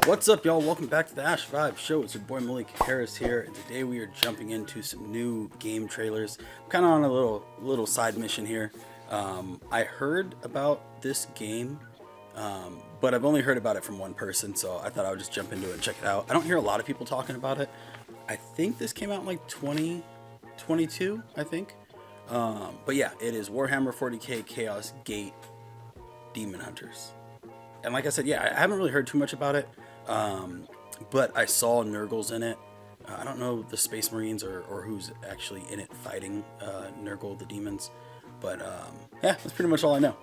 What's up, y'all? Welcome back to the Ash Vibe Show. It's your boy Malik Harris here, and today we are jumping into some new game trailers. I'm kind of on a little side mission here. I heard about this game, but I've only heard about it from one person, so I thought I would just jump into it and check it out. I don't hear a lot of people talking about it. I think this came out in like 2022, I think. But yeah, it is Warhammer 40k Chaos Gate Daemonhunters. And like I said, yeah, I haven't really heard too much about it. But I saw Nurgle's in it. I don't know the Space Marines or who's actually in it fighting Nurgle the demons. But yeah, that's pretty much all I know.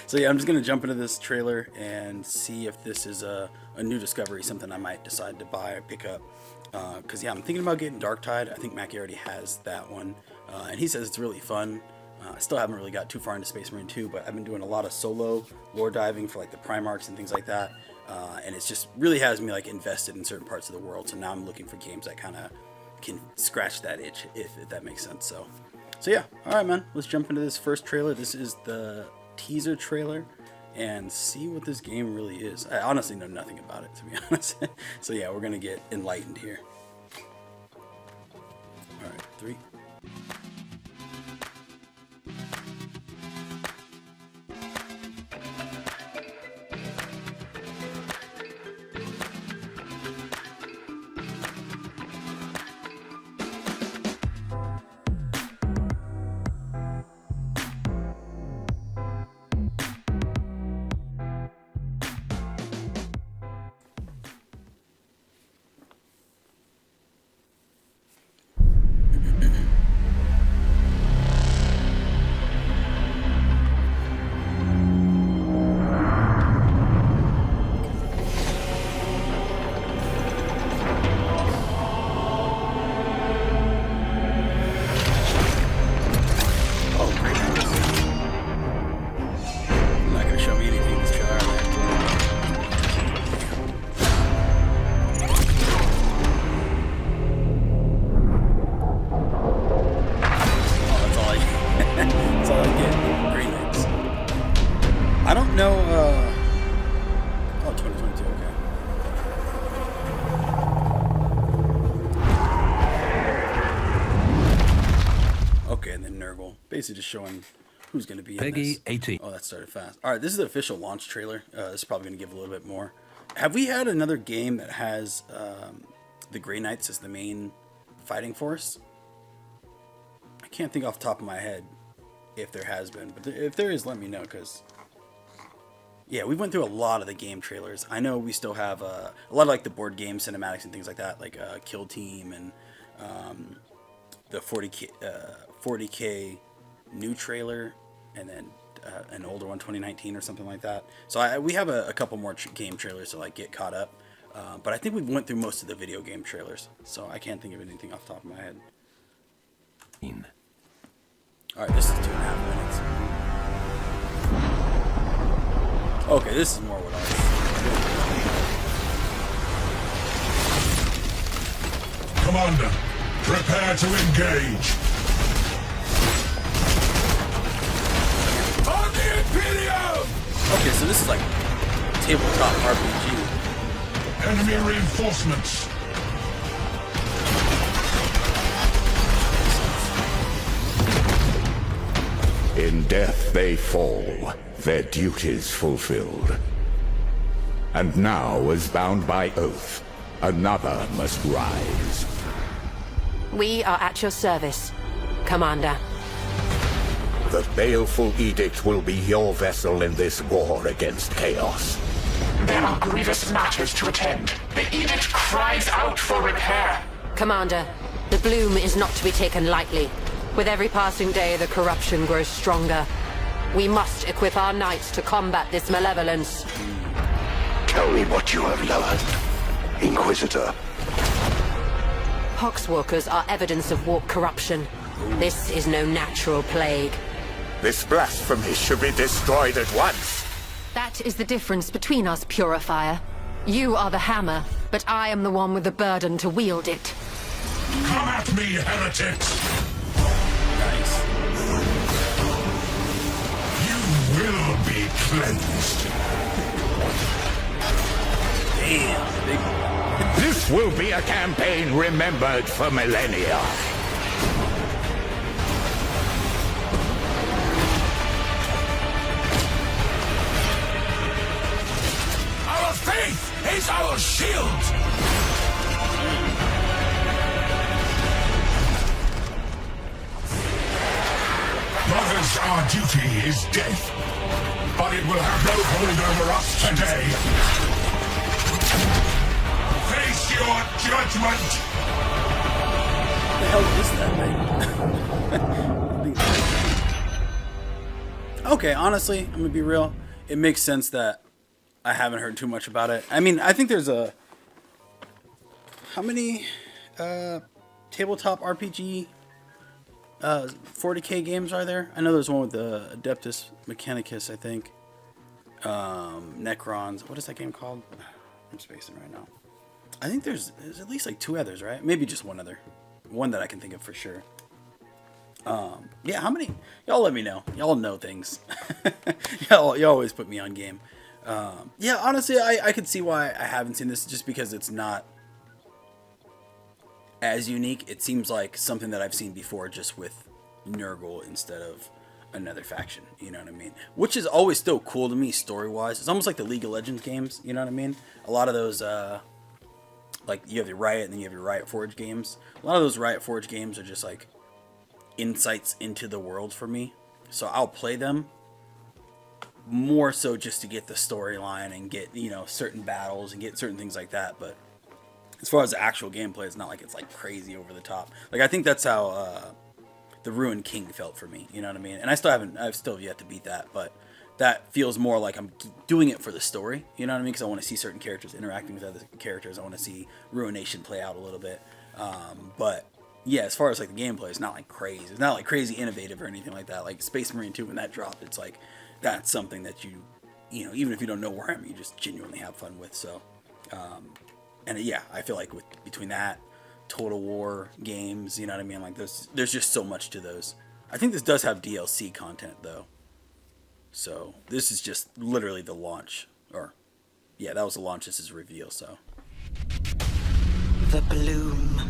So yeah, I'm just going to jump into this trailer and see if this is a new discovery, something I might decide to buy or pick up. Because yeah, I'm thinking about getting Darktide. I think Mackie already has that one. And he says it's really fun. I still haven't really got too far into Space Marine 2, but I've been doing a lot of solo lore diving for like the Primarchs and things like that. And it's just really has me like invested in certain parts of the world. So now I'm looking for games that kind of can scratch that itch, if that makes sense. So yeah, all right, man, let's jump into this first trailer. This is the teaser trailer and see what this game really is. I honestly know nothing about it, to be honest. So yeah, we're going to get enlightened here. All right, 3. I don't know, oh, 2022, okay. Okay, and then Nurgle, basically just showing who's going to be in this. 18. Oh, that started fast. All right, this is the official launch trailer. This is probably going to give a little bit more. Have we had another game that has the Grey Knights as the main fighting force? I can't think off the top of my head if there has been, but if there is, let me know, because yeah, we went through a lot of the game trailers. I know we still have a lot of like the board game cinematics and things like that, like Kill Team and the 40k new trailer, and then an older one, 2019 or something like that. So we have a couple more game trailers to like get caught up. But I think we went through most of the video game trailers, so I can't think of anything off the top of my head. All right, this is 2.5 minutes. Okay, this is more what I was. Commander, prepare to engage. On the Imperium! Okay, so this is like tabletop RPG. Enemy reinforcements. In death they fall, their duties fulfilled. And now, as bound by oath, another must rise. We are at your service, Commander. The baleful edict will be your vessel in this war against chaos. There are grievous matters to attend. The edict cries out for repair. Commander, the bloom is not to be taken lightly. With every passing day, the corruption grows stronger. We must equip our knights to combat this malevolence. Tell me what you have learned, Inquisitor. Poxwalkers are evidence of warp corruption. This is no natural plague. This blasphemy should be destroyed at once. That is the difference between us, Purifier. You are the hammer, but I am the one with the burden to wield it. Come at me, heretics! Nice. You will be cleansed. Damn, big one. This will be a campaign remembered for millennia. Our faith is our shield! Brothers, our duty is death, but it will have no hold over us today. Face your judgment! What the hell is that thing? Okay, honestly, I'm gonna be real. It makes sense that I haven't heard too much about it. I mean, I think there's a... How many tabletop RPG 40k games are there? I know there's one with the Adeptus Mechanicus, I think. Necrons. What is that game called? I'm spacing right now. I think there's at least like 2 others, right? Maybe just one other. One that I can think of for sure. Yeah, how many? Y'all let me know. Y'all know things. y'all always put me on game. Yeah, honestly, I could see why I haven't seen this, just because it's not as unique. It seems like something that I've seen before, just with Nurgle instead of another faction. You know what I mean? Which is always still cool to me story-wise. It's almost like the League of Legends games. You know what I mean? A lot of those, like you have your Riot and then you have your Riot Forge games. A lot of those Riot Forge games are just like insights into the world for me. So I'll play them more so just to get the storyline and get, you know, certain battles and get certain things like that. But as far as the actual gameplay, it's not like it's like crazy over the top. Like I think that's how the Ruined King felt for me. You know what I mean? And I've still yet to beat that, but that feels more like I'm doing it for the story. You know what I mean? Because I want to see certain characters interacting with other characters. I want to see Ruination play out a little bit. But yeah, as far as like the gameplay, it's not like crazy. It's not like crazy innovative or anything like that. Like Space Marine 2, when that dropped, it's like that's something that you know, even if you don't know Warhammer, you just genuinely have fun with. So, and yeah, I feel like between that, Total War games, you know what I mean? Like there's just so much to those. I think this does have DLC content though. So this is just literally the launch, or yeah, that was the launch. This is reveal. So The bloom,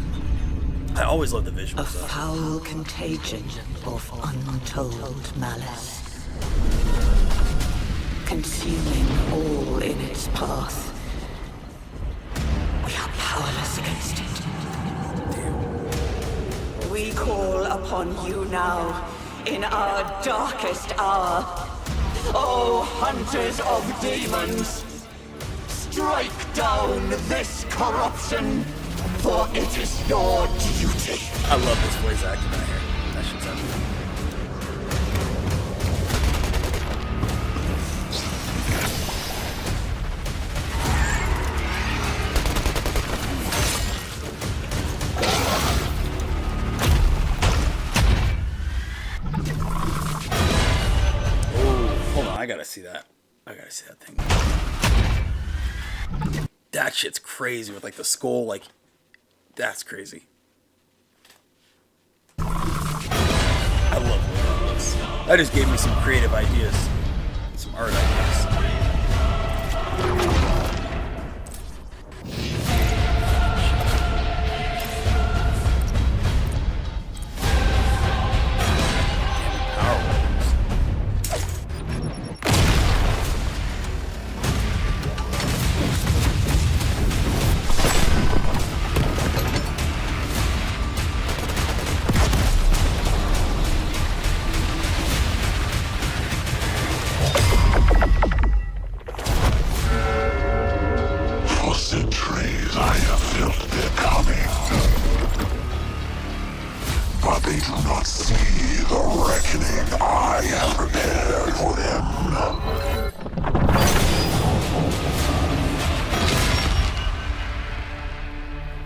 I always love the visuals. a Though. foul contagion of untold malice, consuming all in its path. We are powerless against it. We call upon you now, in our darkest hour. O hunters of demons, strike down this corruption, for it is your duty. I love this voice acting right here. That shit's epic. I gotta see that. I gotta see that thing. That shit's crazy with like the skull, like that's crazy. I love it. That just gave me some creative ideas, some art ideas.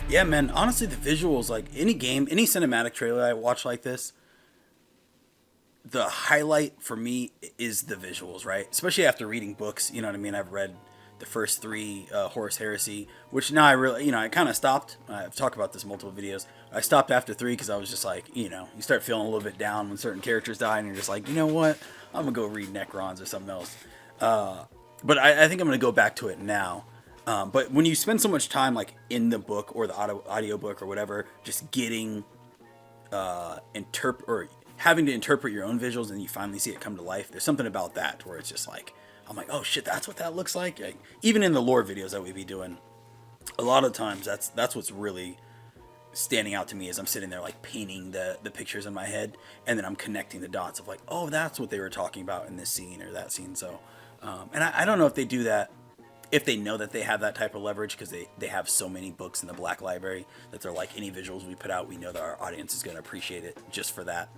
Yeah, man, honestly, the visuals, like any game, any cinematic trailer I watch like this, the highlight for me is the visuals, right? Especially after reading books, you know what I mean? I've read the first 3 Horus Heresy, which now I really, you know, I kind of stopped. I've talked about this in multiple videos. I stopped after 3 because I was just like, you know, you start feeling a little bit down when certain characters die and you're just like, you know what? I'm going to go read Necrons or something else. But I think I'm going to go back to it now. But when you spend so much time like in the book or the audio book or whatever, just getting having to interpret your own visuals, and you finally see it come to life. There's something about that where it's just like, I'm like, oh shit, that's what that looks like. Even in the lore videos that we be doing, a lot of times that's what's really standing out to me, is I'm sitting there like painting the pictures in my head, and then I'm connecting the dots of like, oh, that's what they were talking about in this scene or that scene. So, and I don't know if they do that, if they know that they have that type of leverage, because they have so many books in the Black Library that they're like, any visuals we put out, we know that our audience is going to appreciate it just for that.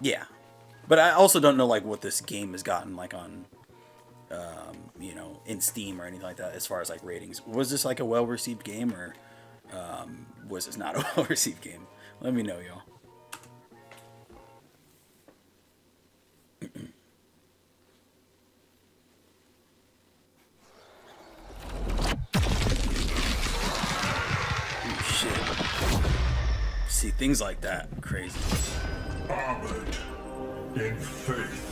Yeah. But I also don't know like what this game has gotten like on, in Steam or anything like that as far as like ratings. Was this like a well-received game, or was this not a well-received game? Let me know, y'all. See things like that, crazy. Armored in faith,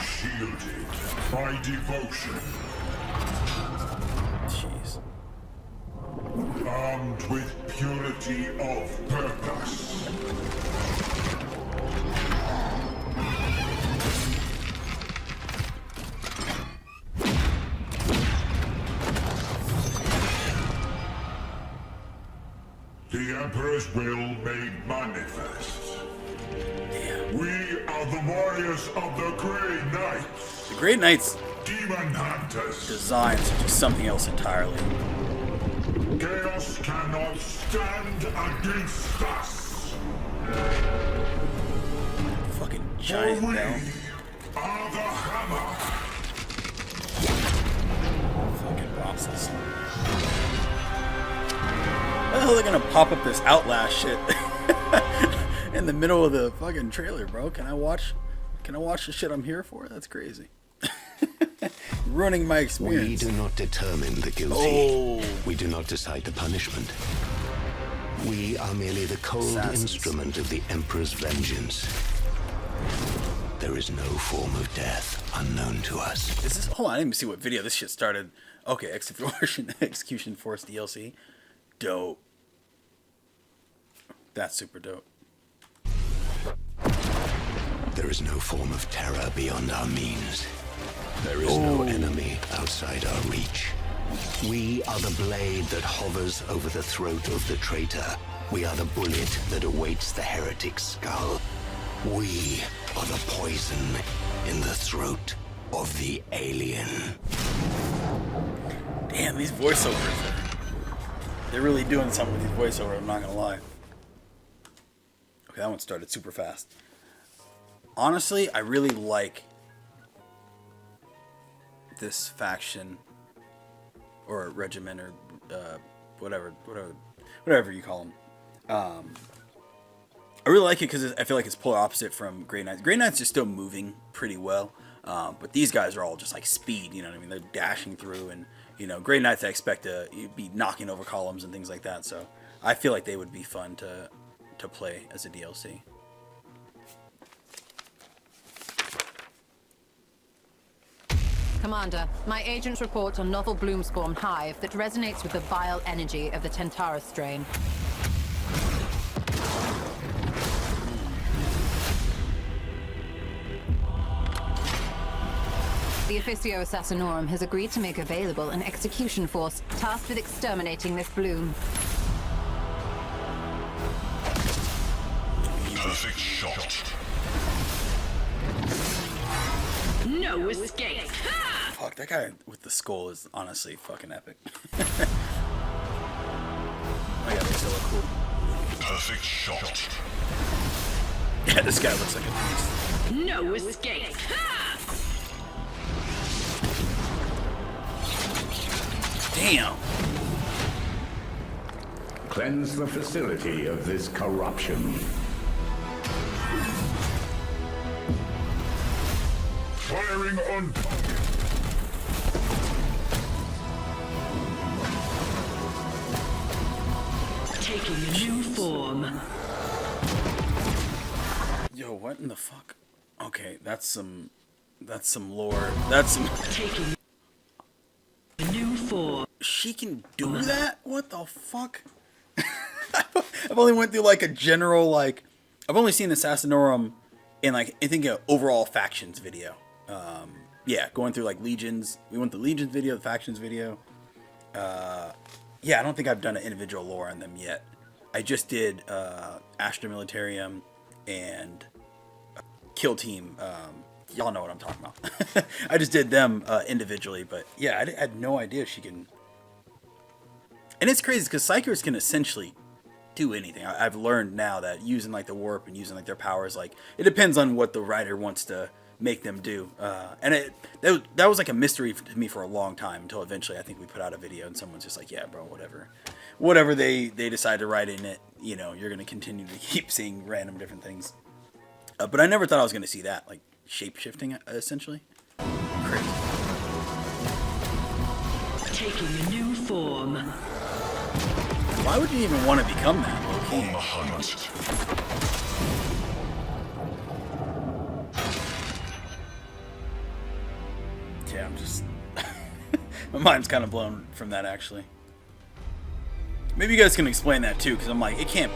shielded by devotion, Jeez. armed with purity of purpose. The Emperor's will made manifest. Damn. We are the warriors of the Grey Knights, The Grey Knights Daemonhunters. designs are just something else entirely. Chaos cannot stand against us. Fucking For giant we bell. are the hammer. Fucking bosses. How the hell are they gonna pop up this Outlast shit in the middle of the fucking trailer, bro? Can I watch the shit I'm here for? That's crazy. Ruining my We experience. do not determine the guilty. Oh. We do not decide the punishment. We are merely the cold Assassins. instrument of the Emperor's vengeance. There is no form of death unknown to us. Is this? Hold on, I didn't even see what video this shit started. Okay, Execution Force DLC. Dope. That's super dope. There is no form of terror beyond our means. There is no enemy outside our reach. We are the blade that hovers over the throat of the traitor. We are the bullet that awaits the heretic's skull. We are the poison in the throat of the alien. Damn, these voiceovers. They're really doing something with these voiceovers, I'm not gonna lie. Okay, that one started super fast. Honestly, I really like this faction or regiment or whatever you call them. I really like it because I feel like it's polar opposite from Grey Knights. Grey Knights are still moving pretty well, but these guys are all just like speed. You know what I mean? They're dashing through, and Grey Knights I expect to be knocking over columns and things like that. So I feel like they would be fun to play as a DLC. Commander, my agents report a novel Bloomspawn hive that resonates with the vile energy of the Tentara strain. The Officio Assassinorum has agreed to make available an execution force tasked with exterminating this bloom. Perfect shot. No escape. Fuck, that guy with the skull is honestly fucking epic. Oh yeah, they still look cool. Perfect shot. Yeah, this guy looks like a beast. No escape. Damn. Cleanse the facility of this corruption. Firing on. Taking a new form. Yo, what in the fuck? Okay, that's some That's some lore. That's some... Taking a new form. She can do that? What the fuck? I've only went through like a general, like... I've only seen Assassinorum in like, I think, an overall factions video. Yeah, going through like Legions. We went through Legions video, the factions video. Yeah, I don't think I've done an individual lore on them yet. I just did Astra Militarium and Kill Team. Y'all know what I'm talking about. I just did them individually, but yeah, I had no idea she can. And it's crazy because Psychers can essentially do anything. I've learned now that using like the warp and using like their powers, like it depends on what the writer wants to make them do. And that was like a mystery to me for a long time until eventually I think we put out a video and someone's just like, yeah, bro, whatever they decide to write in it, you know, you're gonna continue to keep seeing random different things. But I never thought I was gonna see that, like shape shifting essentially. Crazy. Taking a new form. Why would you even want to become that? On the hunt. Yeah, I'm just... My mind's kind of blown from that, actually. Maybe you guys can explain that, too, because I'm like, it can't...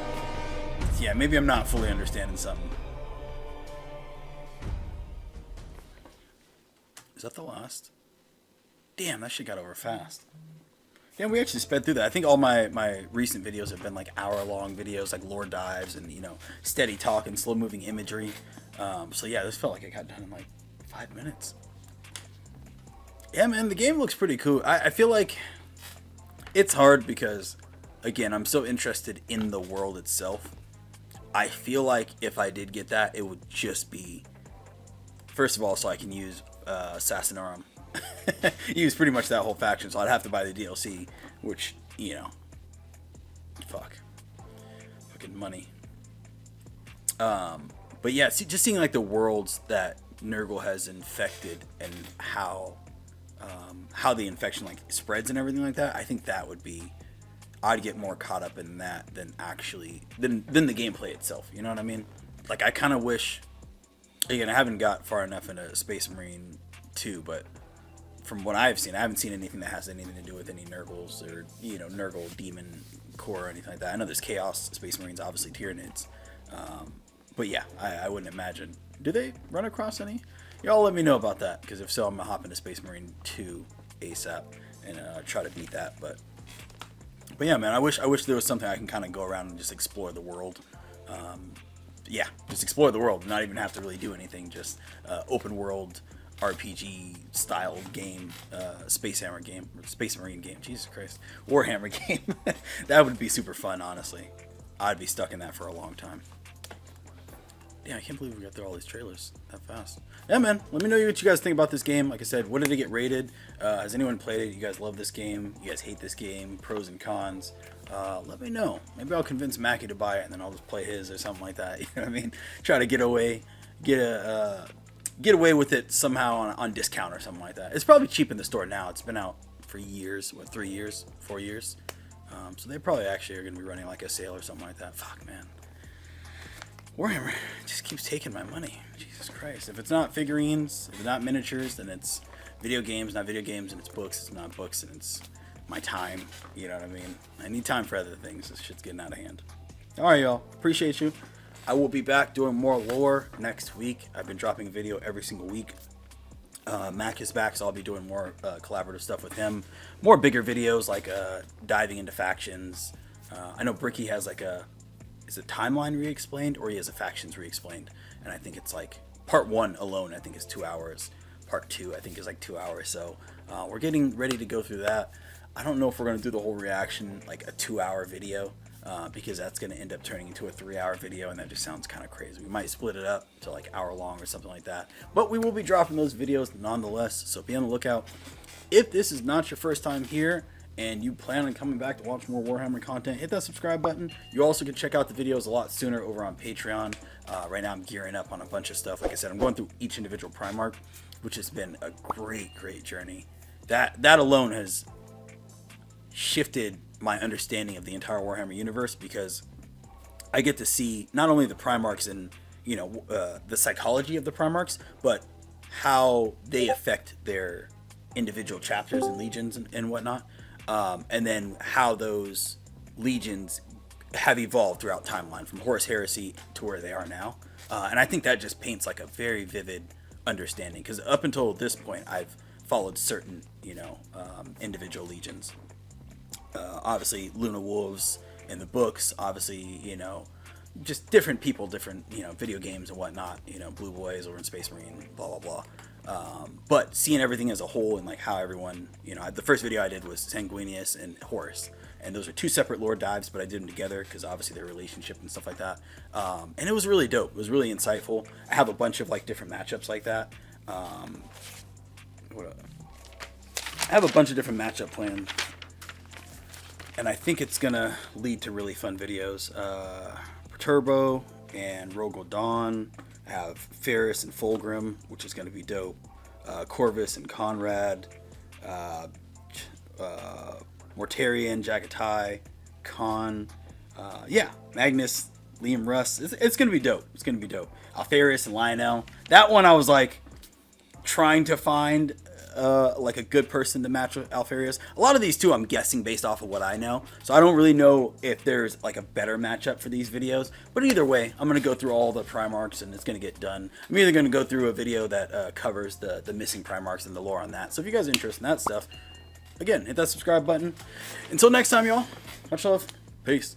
Yeah, maybe I'm not fully understanding something. Is that the last? Damn, that shit got over fast. Yeah, we actually sped through that. I think all my recent videos have been like hour-long videos, like lore dives and, you know, steady talk and slow-moving imagery. So yeah, this felt like it got done in like 5 minutes. Yeah, man, the game looks pretty cool. I feel like it's hard because, again, I'm so interested in the world itself. I feel like if I did get that, it would just be, first of all, so I can use Assassinorum. Use pretty much that whole faction, so I'd have to buy the DLC, which, you know, fucking money. But yeah, just seeing like the worlds that Nurgle has infected and how the infection like spreads and everything like that, I think that would be, I'd get more caught up in that than actually than the gameplay itself. You know what I mean? Like I kind of wish. Again, I haven't got far enough into Space Marine 2, but from what I've seen, I haven't seen anything that has anything to do with any Nurgles or, you know, Nurgle Demon Core or anything like that. I know there's Chaos Space Marines, obviously Tyranids. But yeah, I wouldn't imagine. Do they run across any? Y'all let me know about that, because if so, I'm going to hop into Space Marine 2 ASAP and try to beat that. But yeah, man, I wish there was something I can kind of go around and just explore the world. Yeah, just explore the world, not even have to really do anything, just open world RPG style game, Space Marine game, Jesus Christ, Warhammer game. That would be super fun, honestly. I'd be stuck in that for a long time. Yeah, I can't believe we got through all these trailers that fast. Yeah, man, let me know what you guys think about this game. Like I said, what did it get rated? Has anyone played it? You guys love this game? You guys hate this game? Pros and cons? Let me know. Maybe I'll convince Mackie to buy it, and then I'll just play his or something like that. You know what I mean? Try to get away with it somehow on discount or something like that. It's probably cheap in the store now. It's been out for years. What, 3 years? 4 years? So they probably actually are going to be running like a sale or something like that. Fuck, man. Warhammer just keeps taking my money. Jesus Christ. If it's not figurines, if it's not miniatures, then it's video games, not video games, and it's books. It's not books, and it's my time. You know what I mean? I need time for other things. This shit's getting out of hand. Alright, y'all. Appreciate you. I will be back doing more lore next week. I've been dropping a video every single week. Mac is back, so I'll be doing more collaborative stuff with him. More bigger videos, like diving into factions. I know Bricky has like is a timeline re-explained, or he has a factions re-explained, and I think it's like part 1 alone I think is 2 hours, part 2 I think is like 2 hours, so we're getting ready to go through that. I don't know if we're going to do the whole reaction like a 2-hour video, because that's going to end up turning into a 3-hour video, and that just sounds kind of crazy. We might split it up to like hour long or something like that, but we will be dropping those videos nonetheless, so be on the lookout. If this is not your first time here and you plan on coming back to watch more Warhammer content, hit that subscribe button. You also can check out the videos a lot sooner over on Patreon. Right now I'm gearing up on a bunch of stuff. Like I said, I'm going through each individual Primarch, which has been a great journey. That alone has shifted my understanding of the entire Warhammer universe, because I get to see not only the Primarchs and, you know, the psychology of the Primarchs, but how they affect their individual chapters and legions and whatnot, and then how those legions have evolved throughout timeline from Horus Heresy to where they are now. And I think that just paints like a very vivid understanding, because up until this point I've followed certain, individual legions. Obviously Luna Wolves in the books, obviously, just different people, different, video games and whatnot, Blue Boys over in Space Marine, blah, blah, blah. But seeing everything as a whole and like how everyone, the first video I did was Sanguinius and Horus. And those are two separate lore dives, but I did them together because obviously their relationship and stuff like that. And it was really dope. It was really insightful. I have a bunch of like different matchups like that. I have a bunch of different matchup plans. And I think it's going to lead to really fun videos. Perturbo and Rogel Dawn. I have Ferris and Fulgrim, which is going to be dope. Corvus and Conrad. Mortarion, Jagatai, Khan, Magnus, Liam Russ. It's gonna be dope. It's gonna be dope. Alferis and Lionel. That one I was like trying to find like a good person to match with Alfarius. A lot of these too I'm guessing based off of what I know. So I don't really know if there's like a better matchup for these videos. But either way, I'm gonna go through all the Primarchs and it's gonna get done. I'm either gonna go through a video that covers the missing Primarchs and the lore on that. So if you guys are interested in that stuff, again, hit that subscribe button. Until next time, y'all. Much love. Peace.